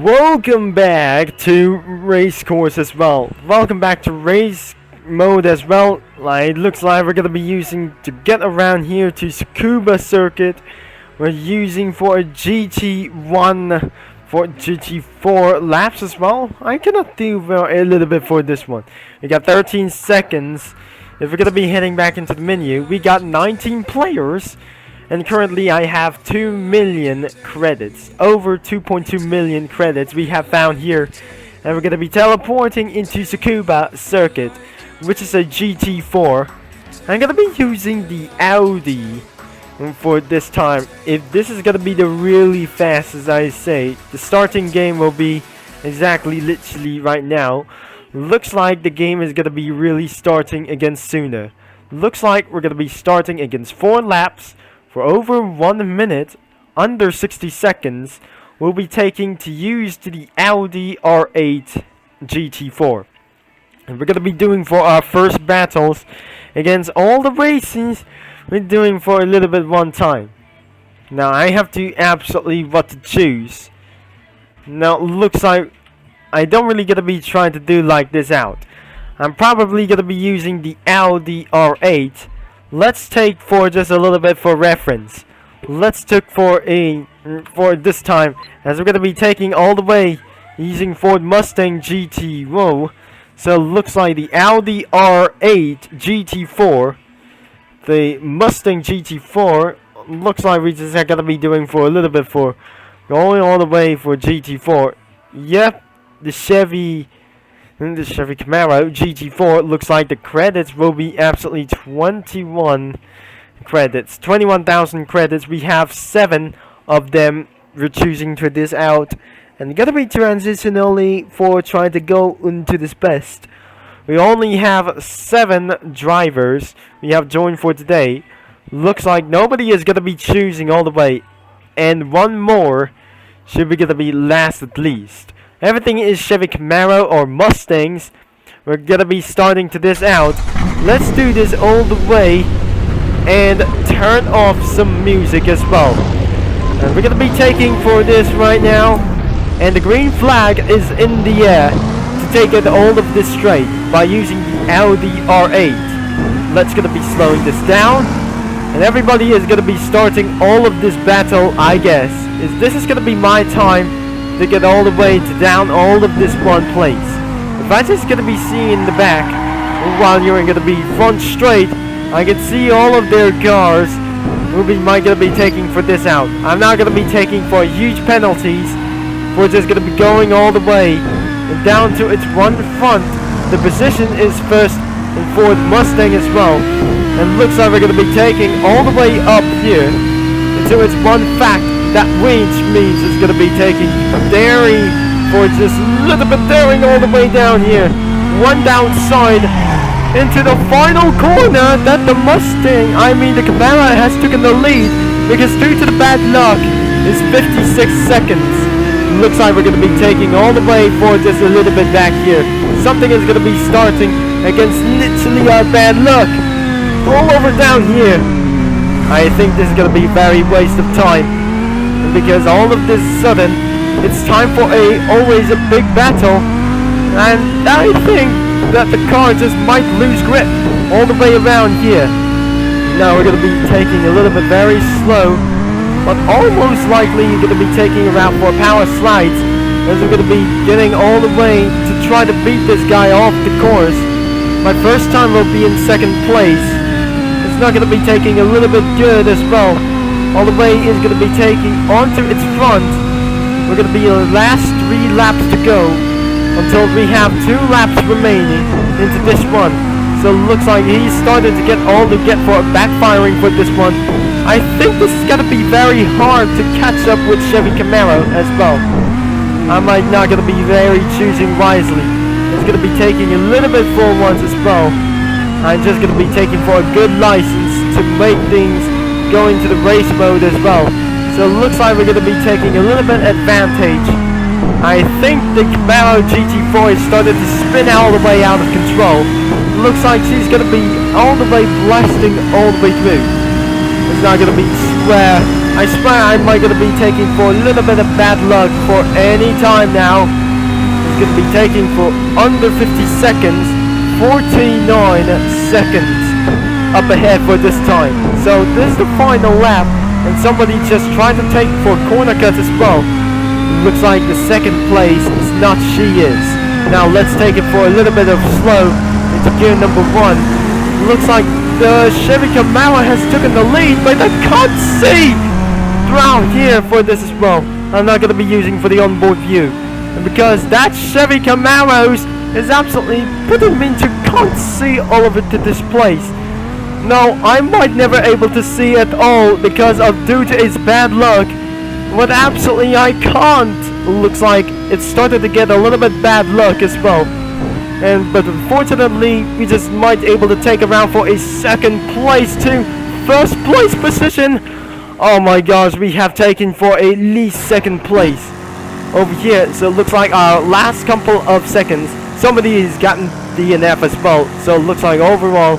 Welcome back to race course as well. Welcome back to race mode as well. It looks like we're gonna be using to get around here to Scuba circuit. We're using for a GT1 for GT4 laps as well. I cannot do a little bit for this one. We got 13 seconds. If we're gonna be heading back into the menu, we got 19 players. And currently I have 2 million credits. Over 2.2 million credits we have found here. And we're going to be teleporting into Scuba circuit, which is a GT4. I'm going to be using the Audi for this time. If this is going to be the really fast, as I say, the starting game will be exactly literally right now. Looks like the game is going to be really starting again sooner. Looks like we're going to be starting against 4 laps. For over 1 minute, under 60 seconds, we'll be taking to use to the Audi R8 GT4. And we're going to be doing for our first battles against all the races we're doing for a little bit one time. Now I have to absolutely what to choose. Now it looks like I don't really going to be trying to do like this out. I'm probably going to be using the Audi R8. Let's take for just a little bit for reference. Let's take for this time, as we're gonna be taking all the way using Ford Mustang GT. Whoa! So it looks like the Audi R8 GT4, the Mustang GT4. Looks like we just are gonna be doing for a little bit for going all the way for GT4. Yep, the Chevy Camaro GT4 looks like the credits will be absolutely 21 credits. 21,000 credits. We have 7 of them. We're choosing to this out. And gonna be transitionally for trying to go into this best. We only have 7 drivers we have joined for today. Looks like nobody is gonna be choosing all the way. And one more should be gonna be last at least. Everything is Chevy Camaro or Mustangs. We're gonna be starting to this out. Let's do this all the way and turn off some music as well. And we're gonna be taking for this right now. And the green flag is in the air to take it all of this straight by using the Audi R8. Let's gonna be slowing this down. And everybody is gonna be starting all of this battle, I guess. This is gonna be my time to get all the way to down all of this one place. If I just gonna be seeing the back while you're gonna be front straight, I can see all of their cars. Might gonna be taking for this out. I'm not gonna be taking for huge penalties. We're just gonna be going all the way and down to its one front. The position is first in Ford Mustang as well, and looks like we're gonna be taking all the way up here until it's one fact. That range means it's going to be taking daring for just a little bit daring all the way down here. One downside into the final corner that the Camaro has taken the lead, because due to the bad luck, it's 56 seconds. Looks like we're going to be taking all the way for just a little bit back here. Something is going to be starting against literally our bad luck. All over down here. I think this is going to be a very waste of time. Because all of this sudden, it's time for always a big battle, and I think that the car just might lose grip all the way around here. Now we're going to be taking a little bit very slow, but almost likely you're going to be taking around for power slides, as we're going to be getting all the way to try to beat this guy off the course. My first time will be in second place. It's not going to be taking a little bit good as well. All the way is going to be taking onto its front. We're going to be the last 3 laps to go until we have 2 laps remaining into this one. So it looks like he's started to get for backfiring for this one. I think this is going to be very hard to catch up with Chevy Camaro as well. I might not going to be very choosing wisely. It's going to be taking a little bit for once as well. I'm just going to be taking for a good license to make things go into the race mode as well. So it looks like we're going to be taking a little bit advantage. I think the Camaro GT4 has started to spin all the way out of control. Looks like she's going to be all the way blasting all the way through. It's not going to be square I swear I might gonna be taking for a little bit of bad luck for any time now. It's gonna be taking for under 50 seconds, 49 seconds up ahead for this time. So this is the final lap, and somebody just tried to take for corner cuts as well. Looks like the second place is not she is. Now let's take it for a little bit of slow into gear number 1. Looks like the Chevy Camaro has taken the lead, but I can't see throughout here for this as well. I'm not going to be using for the onboard view, and because that Chevy Camaros is absolutely putting me into can't see all of it to this place. No, I might never able to see at all because of due to its bad luck, but absolutely I can't. Looks like it started to get a little bit bad luck as well. But unfortunately, we just might able to take around for a second place to first place position. Oh my gosh, we have taken for at least second place over here. So it looks like our last couple of seconds, somebody has gotten DNF as well. So it looks like overall,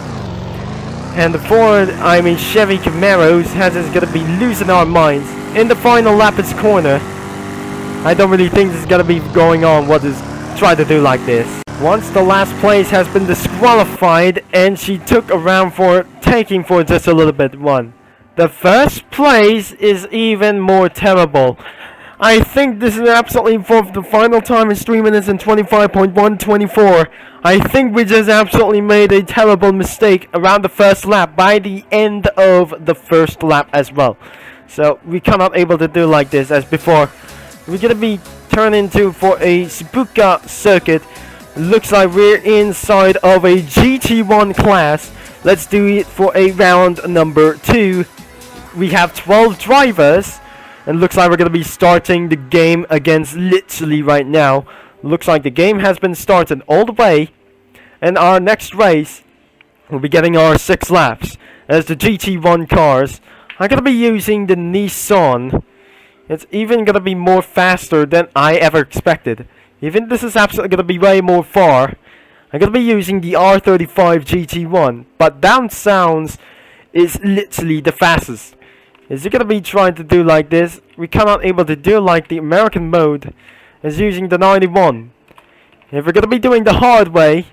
and the Chevy Camaros has is gonna be losing our minds in the final lap. It's corner. I don't really think this is gonna be going on. What is try to do like this? Once the last place has been disqualified, and she took around for taking for just a little bit one. The first place is even more terrible. I think this is absolutely for the final time is 3 minutes and 25.124. I think we just absolutely made a terrible mistake around the first lap by the end of the first lap as well. So we cannot able to do like this as before. We're gonna be turned into for a Suzuka circuit. Looks like we're inside of a GT1 class. Let's do it for a round number 2. We have 12 drivers, and looks like we're going to be starting the game against literally right now. Looks like the game has been started all the way, and our next race we'll be getting our 6 laps as the GT1 cars. I'm going to be using the Nissan. It's even going to be more faster than I ever expected. Even this is absolutely going to be way more far. I'm going to be using the R35 GT1, but down sounds is literally the fastest. Is it going to be trying to do like this? We cannot able to do like the American mode is using the 91. If we're going to be doing the hard way,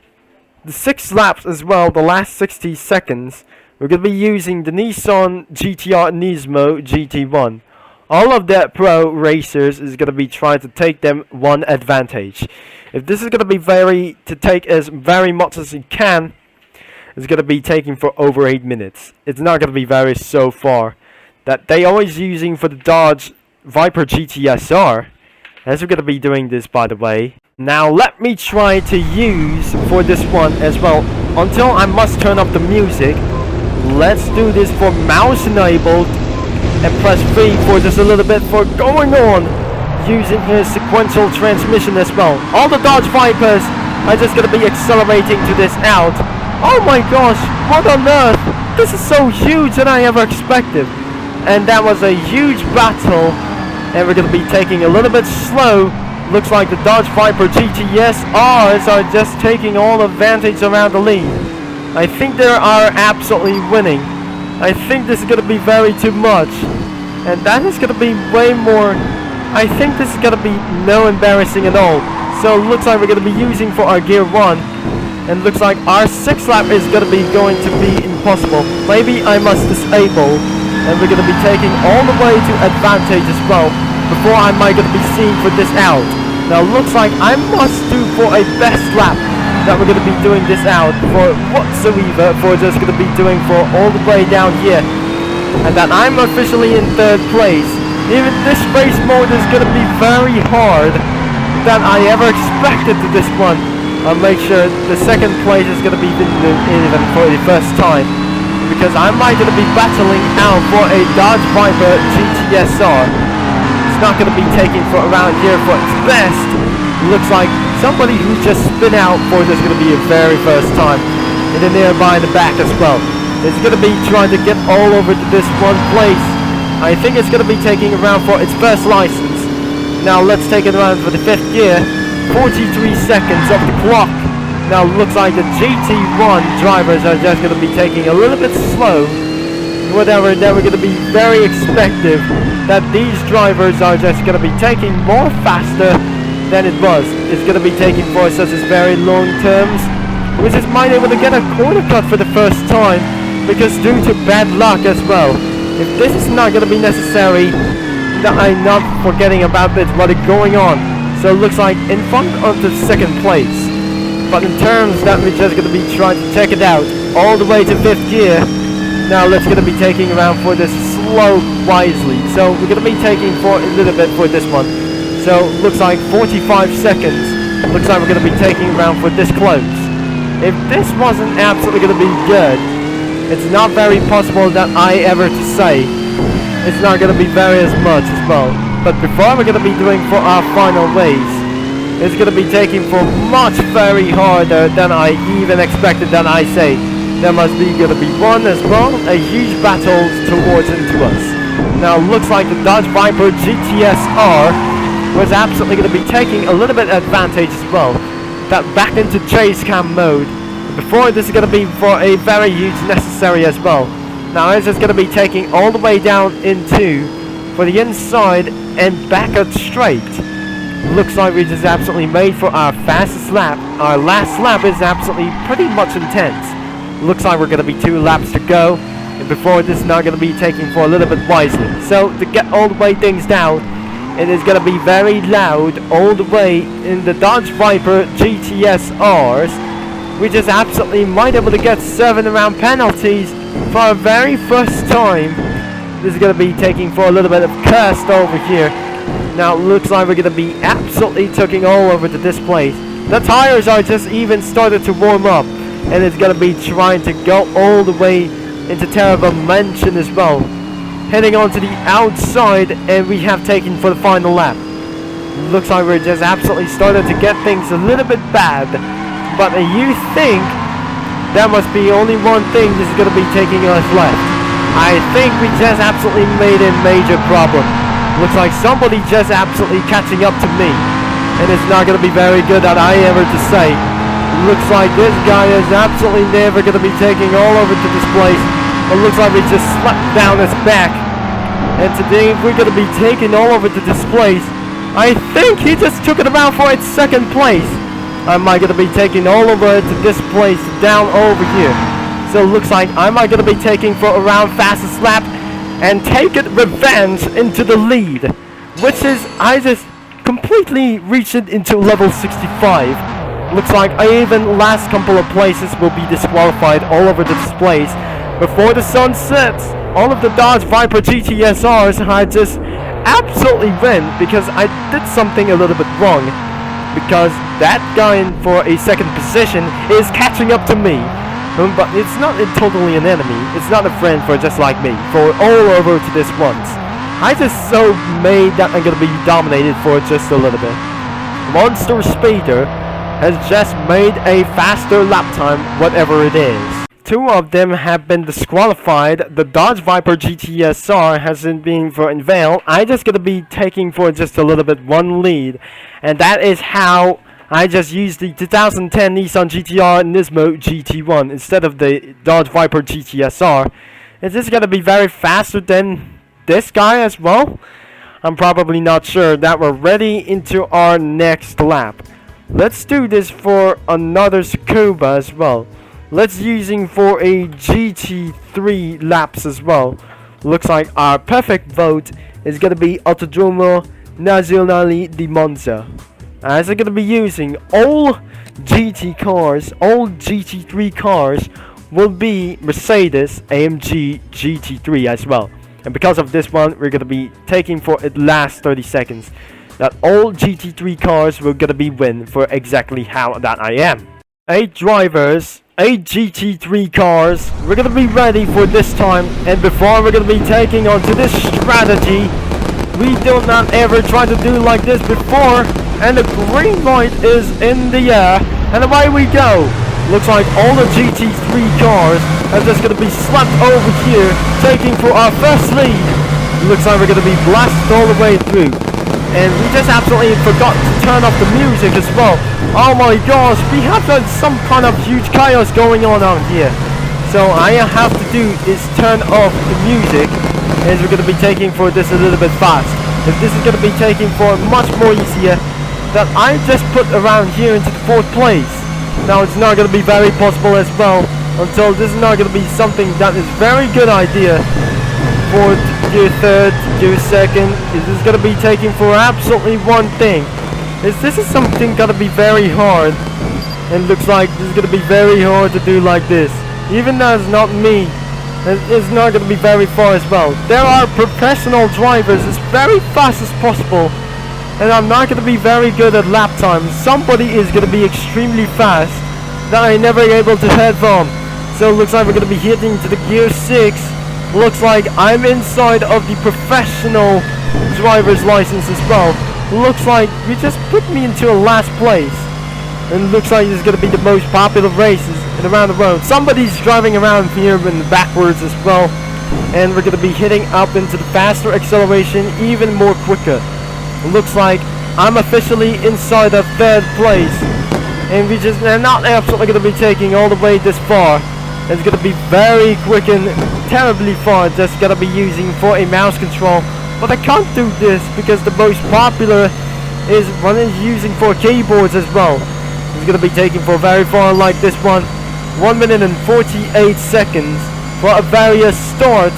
the 6 laps as well, the last 60 seconds, we're going to be using the Nissan GTR Nismo GT1. All of the pro racers is going to be trying to take them one advantage. If this is going to be to take as very much as you can, it's going to be taking for over 8 minutes. It's not going to be very so far. That they always using for the Dodge Viper GTSR. As we're going to be doing this, by the way. Now let me try to use for this one as well. Until I must turn up the music. Let's do this for mouse enabled. And press V for just a little bit for going on. Using his sequential transmission as well. All the Dodge Vipers are just going to be accelerating to this out. Oh my gosh, what on earth? This is so huge than I ever expected. And that was a huge battle. And we're going to be taking a little bit slow. Looks like the Dodge Viper GTSRs are just taking all advantage around the lead. I think they are absolutely winning. I think this is going to be very too much. And that is going to be way more. I think this is going to be no embarrassing at all. So it looks like we're going to be using for our gear 1. And looks like our 6th lap is going to be impossible. Maybe I must disable. And we're going to be taking all the way to advantage as well. Before I might going to be seen for this out. Now looks like I must do for a best lap. That we're going to be doing this out for whatsoever. For just going to be doing for all the way down here. And that I'm officially in 3rd place. Even this race mode is going to be very hard than I ever expected to this one. I'll make sure the 2nd place is going to be even for the first time. Because I might going to be battling out for a Dodge Viper GTSR. It's not going to be taking for around here for its best. Looks like somebody who just spin out for this is going to be a very first time. And then nearby in the back as well. It's going to be trying to get all over to this one place. I think it's going to be taking around for its first license. Now let's take it around for the 5th gear. 43 seconds of the clock. Now looks like the GT1 drivers are just going to be taking a little bit slow. whatever, that we're gonna be very expective that these drivers are just gonna be taking more faster than it was. It's gonna be taking for such as very long terms, which is might able to get a corner cut for the first time, because due to bad luck as well. If this is not gonna be necessary, that I'm not forgetting about this, what is going on. So it looks like in front of the second place. But in terms that we're just gonna be trying to check it out all the way to 5th gear. Now let's gonna be taking around for this slow wisely. So we're gonna be taking for a little bit for this one. So looks like 45 seconds. Looks like we're gonna be taking around for this close. If this wasn't absolutely gonna be good, it's not very possible that I ever to say. It's not gonna be very as much as well. But before we're gonna be doing for our final race, it's gonna be taking for much very harder than I even expected. That I say there must be gonna be one as well, a huge battle towards into us. Now looks like the Dodge Viper GTS-R was absolutely gonna be taking a little bit advantage as well. That back into chase cam mode. Before this is gonna be for a very huge necessary as well. Now it's just gonna be taking all the way down into for the inside and back out straight. Looks like we just absolutely made for our fastest lap. Our last lap is absolutely pretty much intense. Looks like we're going to be 2 laps to go. And before this is not going to be taking for a little bit wisely. So to get all the way things down, it is going to be very loud all the way in the Dodge Viper GTS-Rs. We just absolutely might be able to get 7 round penalties for our very first time. This is going to be taking for a little bit of cursed over here. Now it looks like we're going to be absolutely taking all over to this place. The tires are just even started to warm up. And it's going to be trying to go all the way into terrible mansion as well. Heading on to the outside, and we have taken for the final lap. Looks like we're just absolutely starting to get things a little bit bad. But you think there must be only one thing this is going to be taking us left. I think we just absolutely made a major problem. Looks like somebody just absolutely catching up to me. And it's not going to be very good that I ever to say. Looks like this guy is absolutely never going to be taking all over to this place. It looks like we just slapped down his back. And today if we're going to be taking all over to this place, I think he just took it around for its 2nd place. Am I going to be taking all over to this place down over here? So it looks like I'm going to be taking for around fastest lap and take it revenge into the lead, which is I just completely reached it into level 65. Looks like I even last couple of places will be disqualified all over this place before the sun sets. All of the Dodge Viper GTS-Rs I just absolutely win because I did something a little bit wrong, because that guy in for a 2nd position is catching up to me. But it's not totally an enemy. It's not a friend for just like me. For all over to this once. I just so made that I'm gonna be dominated for just a little bit. Monster Speeder has just made a faster lap time, whatever it is. 2 of them have been disqualified. The Dodge Viper GTS-R hasn't been for unveiled. I just gonna be taking for just a little bit 1 lead, and that is how I just used the 2010 Nissan GT-R Nismo GT1 instead of the Dodge Viper GTS-R. Is this gonna be very faster than this guy as well? I'm probably not sure. That we're ready into our next lap. Let's do this for another Scuba as well. Let's using for a GT3 laps as well. Looks like our perfect vote is gonna be Autodromo Nazionale di Monza. As I'm going to be using all GT cars, all GT3 cars will be Mercedes AMG GT3 as well. And because of this one, we're going to be taking for at last 30 seconds that all GT3 cars will going to be win for exactly how that I am. 8 drivers, 8 GT3 cars. We're going to be ready for this time. And before we're going to be taking on to this strategy, we do not ever try to do like this before. And the green light is in the air, and away we go. Looks like all the GT3 cars are just going to be slapped over here, taking for our first lead. Looks like we're going to be blasted all the way through. And we just absolutely forgot to turn off the music as well. Oh my gosh, we have some kind of huge chaos going on out here. So all I have to do is turn off the music, as we're gonna be taking for this a little bit fast. If this is gonna be taking for much more easier, that I just put around here into the 4th place. Now it's not gonna be very possible as well, until this is not gonna be something that is very good idea. 4th, gear 3rd, gear 2nd. This is gonna be taking for absolutely one thing. This is something gonna be very hard. And looks like this is gonna be very hard to do like this. Even though it's not me, it's not gonna be very far as well. There are professional drivers as very fast as possible, and I'm not gonna be very good at lap times. Somebody is gonna be extremely fast that I never able to head from. So it looks like we're gonna be hitting to the gear 6. Looks like I'm inside of the professional driver's license as well. Looks like you just put me into a last place. And looks like this is going to be the most popular races in around the world. Somebody's driving around here in the backwards as well. And we're going to be hitting up into the faster acceleration even more quicker. Looks like I'm officially inside of 3rd place. And we're not absolutely going to be taking all the way this far. It's going to be very quick and terribly far. Just going to be using for a mouse control. But I can't do this because the most popular is one is using for keyboards as well. It's going to be taking for very far like this one. 1 minute and 48 seconds for a various start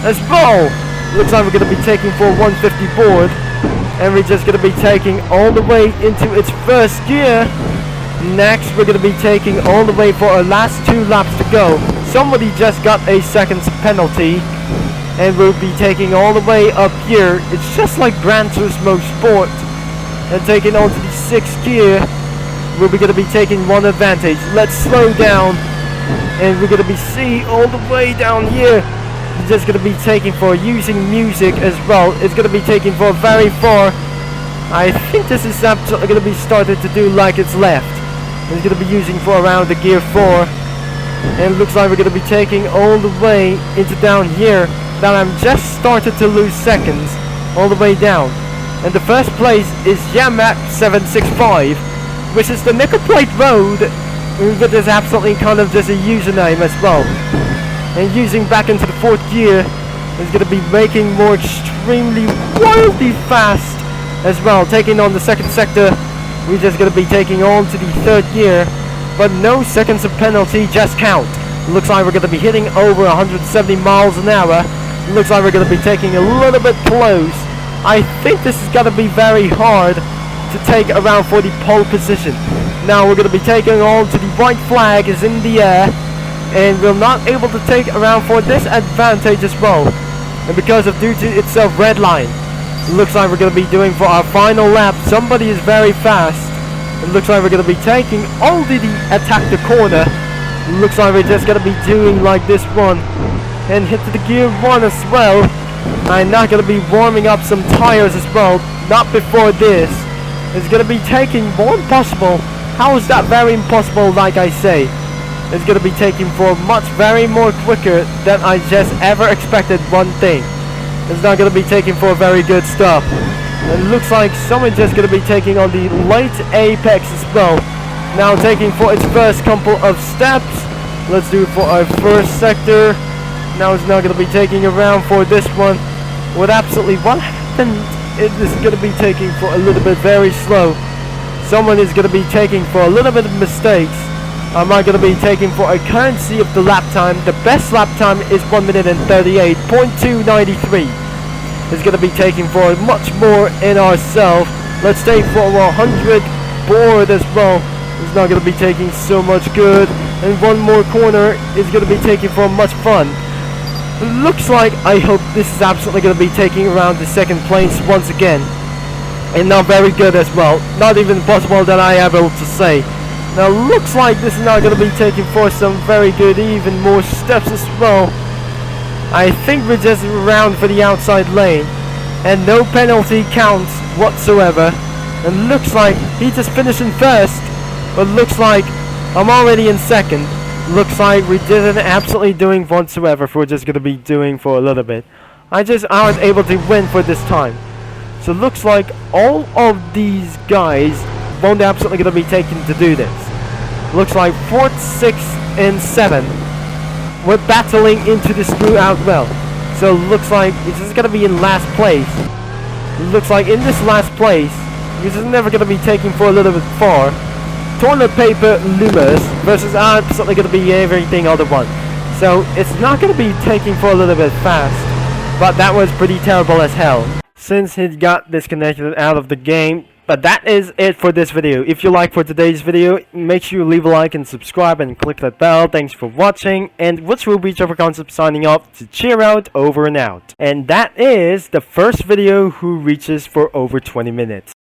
as well. Looks like we're going to be taking for 150 board. And we're just going to be taking all the way into its 1st gear. Next we're going to be taking all the way for our last 2 laps to go. Somebody just got a seconds penalty. And we'll be taking all the way up here. It's just like Gran Turismo Sport. And taking on to the 6th gear. We're going to be taking one advantage. Let's slow down. And we're going to be all the way down here. We're just going to be taking for using music as well. It's going to be taking for very far. I think this is absolutely going to be started to do like it's left. It's going to be using for around the gear 4. And it looks like we're going to be taking all the way into down here. That I'm just started to lose seconds all the way down. And the 1st place is Yamak 765. Which is the nickel plate road, but there's absolutely kind of just a username as well. And using back into the 4th gear is going to be making more extremely wildly fast as well. Taking on the 2nd sector, we're just going to be taking on to the 3rd gear, but no seconds of penalty, just count. Looks like we're going to be hitting over 170 miles an hour. Looks like we're going to be taking a little bit close. I think this is going to be very hard to take around for the pole position. Now we're going to be taking on to the white flag is in the air, and we're not able to take around for this advantage as well. And because of due to itself red line, it looks like we're going to be doing for our final lap. Somebody is very fast. It looks like we're going to be taking only the attack the corner. It looks like we're just going to be doing like this one and hit to the gear 1 as well. I'm not going to be warming up some tires as well, not before this. It's going to be taking more impossible. How is that very impossible like I say? It's going to be taking for much very more quicker than I just ever expected one thing. It's not going to be taking for very good stuff. It looks like someone just going to be taking on the late apex as well. Now taking for its 1st couple of steps. Let's do it for our 1st sector. Now it's not going to be taking around for this one. What absolutely what happened? It is going to be taking for a little bit very slow. Someone is going to be taking for a little bit of mistakes. Am I going to be taking for a currency of the lap time? The best lap time is 1 minute and 38.293. It's going to be taking for much more in ourselves. Let's take for 100 board as well. It's not going to be taking so much good. And one more corner is going to be taking for much fun. Looks like I hope this is absolutely going to be taking around the 2nd place once again. And not very good as well. Not even possible that I am able to say. Now looks like this is not going to be taking for some very good even more steps as well. I think we're just around for the outside lane. And no penalty counts whatsoever. And looks like he just finished in 1st. But looks like I'm already in 2nd. Looks like we didn't absolutely doing whatsoever. We're just going to be doing for a little bit. I just aren't able to win for this time. So looks like all of these guys won't absolutely going to be taken to do this. Looks like 4th, 6th, and 7th we're battling into the screw out well. So looks like this is gonna be in last place. Looks like in this last place, this is never gonna be taken for a little bit far. Toilet paper Loomis versus absolutely gonna be everything other one. So it's not gonna be taking for a little bit fast, but that was pretty terrible as hell. Since he got disconnected out of the game. But that is it for this video. If you like for today's video, make sure you leave a like and subscribe and click that bell. Thanks for watching, and which will be Trevor Concept signing off to cheer out, over and out. And that is the first video who reaches for over 20 minutes.